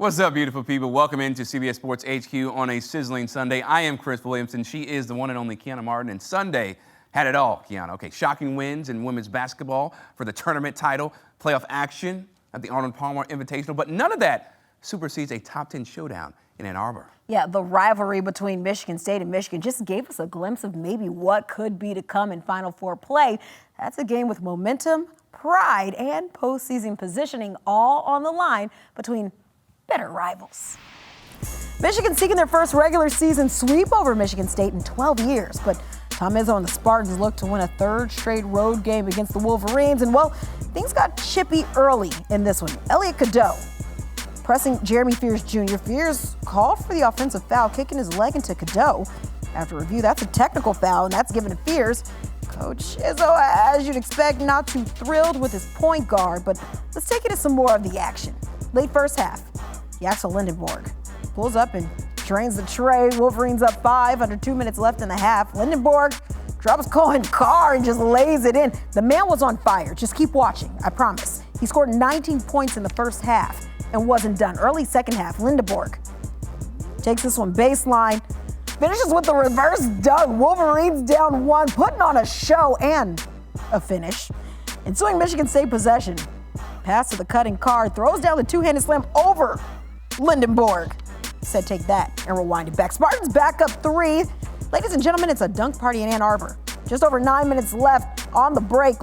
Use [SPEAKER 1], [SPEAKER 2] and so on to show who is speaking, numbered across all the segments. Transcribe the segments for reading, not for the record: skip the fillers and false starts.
[SPEAKER 1] What's up, beautiful people? Welcome into CBS Sports HQ on a sizzling Sunday. I am Chris Williamson. She is the one and only Kiana Martin. And Sunday had it all, Kiana. Okay, shocking wins in women's basketball for the tournament title, playoff action at the Arnold Palmer Invitational. But none of that supersedes a top 10 showdown in Ann Arbor.
[SPEAKER 2] Yeah, the rivalry between Michigan State and Michigan just gave us a glimpse of maybe what could be to come in Final Four play. That's a game with momentum, pride, and postseason positioning all on the line between better rivals. Michigan seeking their first regular season sweep over Michigan State in 12 years, but Tom Izzo and the Spartans look to win a third straight road game against the Wolverines, and well, things got chippy early in this one. Elliot Cadeau pressing Jeremy Fears Jr. Fears called for the offensive foul, kicking his leg into Cadeau. After review, that's a technical foul, and that's given to Fears. Coach Izzo, as you'd expect, not too thrilled with his point guard, but let's take it to some more of the action. Late first half, Yaxel Lindenborg pulls up and drains the tray. Wolverines up 5 under 2 minutes left in the half. Lindenborg drops Cohen Carr and just lays it in. The man was on fire. Just keep watching, I promise. He scored 19 points in the first half and wasn't done. Early second half, Lindenborg takes this one baseline, finishes with the reverse dunk. Wolverines down 1, putting on a show and a finish. Ensuing Michigan State possession. Pass to the cutting Carr, throws down the two-handed slam over Lindenborg. Said take that and rewind it back. Spartans back up 3. Ladies and gentlemen, it's a dunk party in Ann Arbor. Just over 9 minutes left on the break.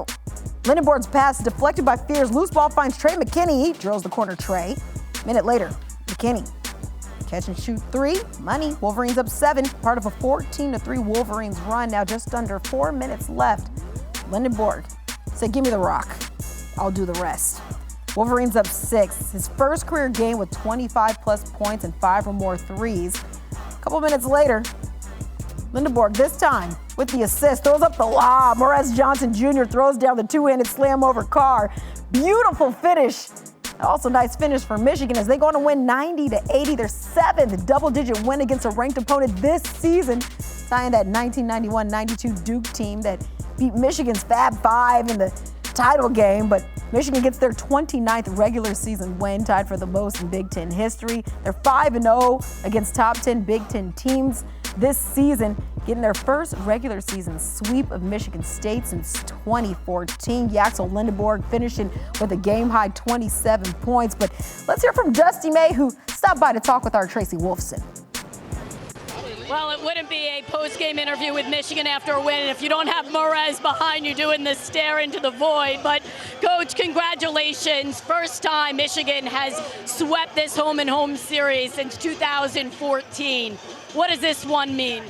[SPEAKER 2] Lindenborg's pass is deflected by Fears. Loose ball finds Trey McKinney. He drills the corner tray. Minute later, McKinney catch and shoot 3. Money. Wolverines up 7. Part of a 14-3 Wolverines run. Now just under 4 minutes left. Lindenborg said, give me the rock. I'll do the rest. Wolverines up 6. His first career game with 25-plus points and 5 or more threes. A couple minutes later, Lindenborg, this time with the assist, throws up the lob. Morez Johnson Jr. throws down the two-handed slam over Carr. Beautiful finish. Also nice finish for Michigan as they go on to win 90-80, their 7th double-digit win against a ranked opponent this season, tying that 1991-92 Duke team that beat Michigan's Fab Five in the title game, but Michigan gets their 29th regular season win, tied for the most in Big Ten history. They're 5-0 against top 10 Big Ten teams this season, getting their first regular season sweep of Michigan State since 2014. Yaxel Lindenborg finishing with a game-high 27 points. But let's hear from Dusty May, who stopped by to talk with our Tracy Wolfson.
[SPEAKER 3] Well, it wouldn't be a post-game interview with Michigan after a win if you don't have Morez behind you doing the stare into the void. But, Coach, congratulations. First time Michigan has swept this home-and-home series since 2014. What does this one mean?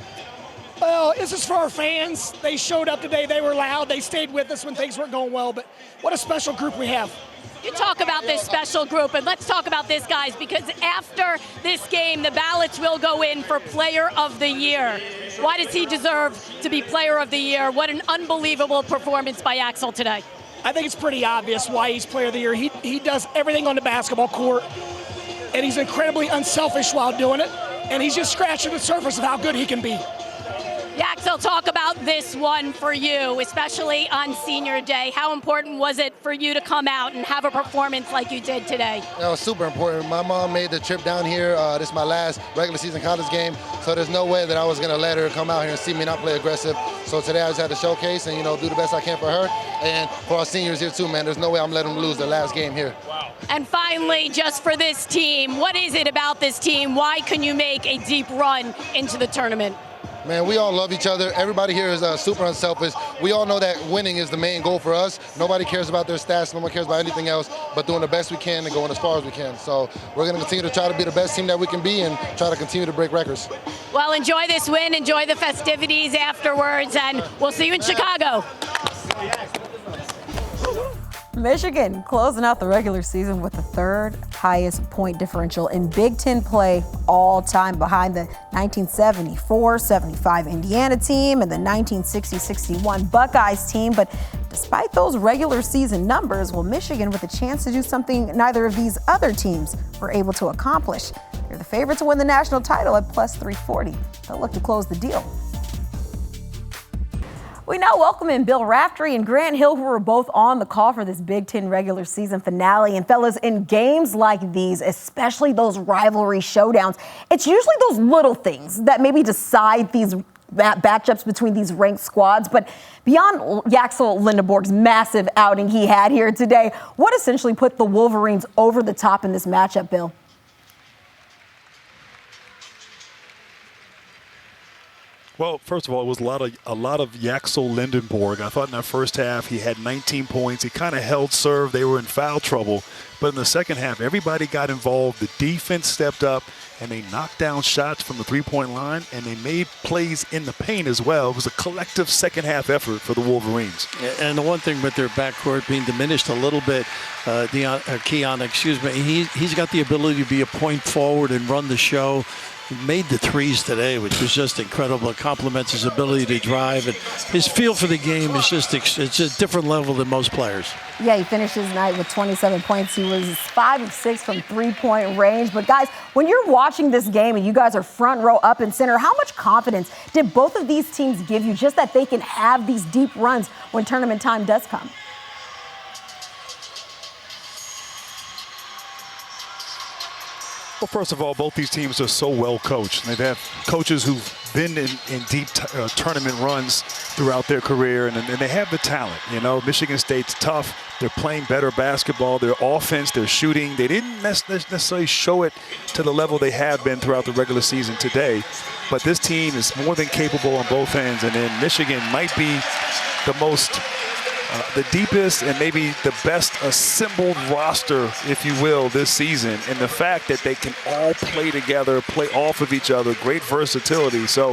[SPEAKER 4] Well, this is for our fans. They showed up today. They were loud. They stayed with us when things weren't going well. But what a special group we have.
[SPEAKER 3] You talk about this special group, and let's talk about this, guys, because after this game, the ballots will go in for Player of the Year. Why does he deserve to be Player of the Year? What an unbelievable performance by Yaxel today.
[SPEAKER 4] I think it's pretty obvious why he's Player of the Year. He does everything on the basketball court, and he's incredibly unselfish while doing it, and he's just scratching the surface of how good he can be.
[SPEAKER 3] Yaxel, talk about this one for you, especially on senior day. How important was it for you to come out and have a performance like you did today?
[SPEAKER 5] That was super important. My mom made the trip down here. This is my last regular season college game, so there's no way that I was going to let her come out here and see me not play aggressive. So today I just had to showcase and, do the best I can for her. And for our seniors here too, man, there's no way I'm letting them lose their last game here.
[SPEAKER 3] Wow. And finally, just for this team, what is it about this team? Why can you make a deep run into the tournament?
[SPEAKER 5] Man, we all love each other. Everybody here is super unselfish. We all know that winning is the main goal for us. Nobody cares about their stats. No one cares about anything else but doing the best we can and going as far as we can. So we're going to continue to try to be the best team that we can be and try to continue to break records.
[SPEAKER 3] Well, enjoy this win. Enjoy the festivities afterwards, and we'll see you in Chicago.
[SPEAKER 2] Michigan closing out the regular season with the third highest point differential in Big Ten play all time, behind the 1974-75 Indiana team and the 1960-61 Buckeyes team. But despite those regular season numbers, Michigan with a chance to do something neither of these other teams were able to accomplish. They're the favorite to win the national title at plus 340. They'll look to close the deal. We now welcome in Bill Raftery and Grant Hill, who were both on the call for this Big Ten regular season finale. And fellas, in games like these, especially those rivalry showdowns, it's usually those little things that maybe decide these matchups between these ranked squads. But beyond Yaxel Lindeborg's massive outing he had here today, what essentially put the Wolverines over the top in this matchup, Bill?
[SPEAKER 6] Well, first of all, it was a lot of Yaxel Lindeborg. I thought in that first half he had 19 points. He kind of held serve. They were in foul trouble. But in the second half, everybody got involved. The defense stepped up, and they knocked down shots from the three-point line, and they made plays in the paint as well. It was a collective second-half effort for the Wolverines.
[SPEAKER 7] And the one thing with their backcourt being diminished a little bit, Keon, he's got the ability to be a point forward and run the show. He made the threes today, which was just incredible. It complements his ability to drive, and his feel for the game is it's a different level than most players.
[SPEAKER 2] Yeah, he finished his night with 27 points. He was 5 of 6 from three-point range. But guys, when you're watching this game and you guys are front row up and center, how much confidence did both of these teams give you just that they can have these deep runs when tournament time does come?
[SPEAKER 6] Well, first of all, both these teams are so well coached. They've had coaches who've been in deep tournament runs throughout their career, and they have the talent. You know, Michigan State's tough. They're playing better basketball. Their offense, their shooting, they didn't necessarily show it to the level they have been throughout the regular season today. But this team is more than capable on both ends, and then Michigan might be the most the deepest and maybe the best assembled roster, if you will, this season. And the fact that they can all play together, play off of each other, great versatility. So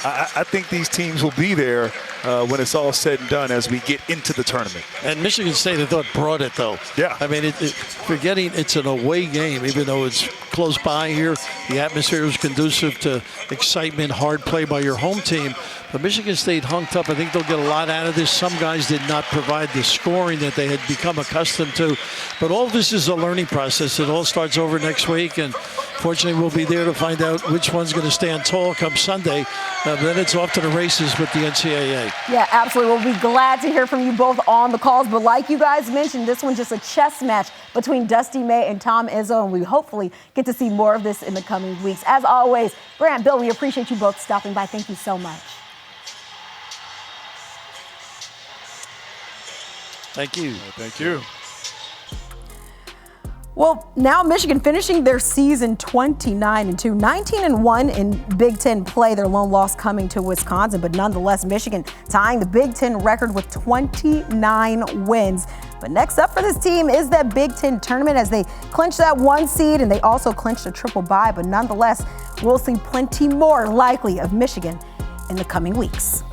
[SPEAKER 6] I think these teams will be there when it's all said and done as we get into the tournament.
[SPEAKER 7] And Michigan State, I thought, brought it, though.
[SPEAKER 6] Yeah.
[SPEAKER 7] I mean, forgetting it's an away game, even though it's close by here, the atmosphere was conducive to excitement, hard play by your home team. But Michigan State hung tough. I think they'll get a lot out of this. Some guys did not provide the scoring that they had become accustomed to. But all of this is a learning process. It all starts over next week. And fortunately, we'll be there to find out which one's going to stand tall come Sunday. Then it's off to the races with the NCAA.
[SPEAKER 2] Yeah, absolutely. We'll be glad to hear from you both on the calls. But like you guys mentioned, this one's just a chess match between Dusty May and Tom Izzo. And we hopefully get to see more of this in the coming weeks. As always, Grant, Bill, we appreciate you both stopping by. Thank you so much.
[SPEAKER 7] Thank you.
[SPEAKER 6] Thank you.
[SPEAKER 2] Well, now Michigan finishing their season 29-2, 19-1 in Big Ten play. Their lone loss coming to Wisconsin, but nonetheless, Michigan tying the Big Ten record with 29 wins. But next up for this team is that Big Ten tournament as they clinch that 1 seed, and they also clinched a triple bye. But nonetheless, we'll see plenty more likely of Michigan in the coming weeks.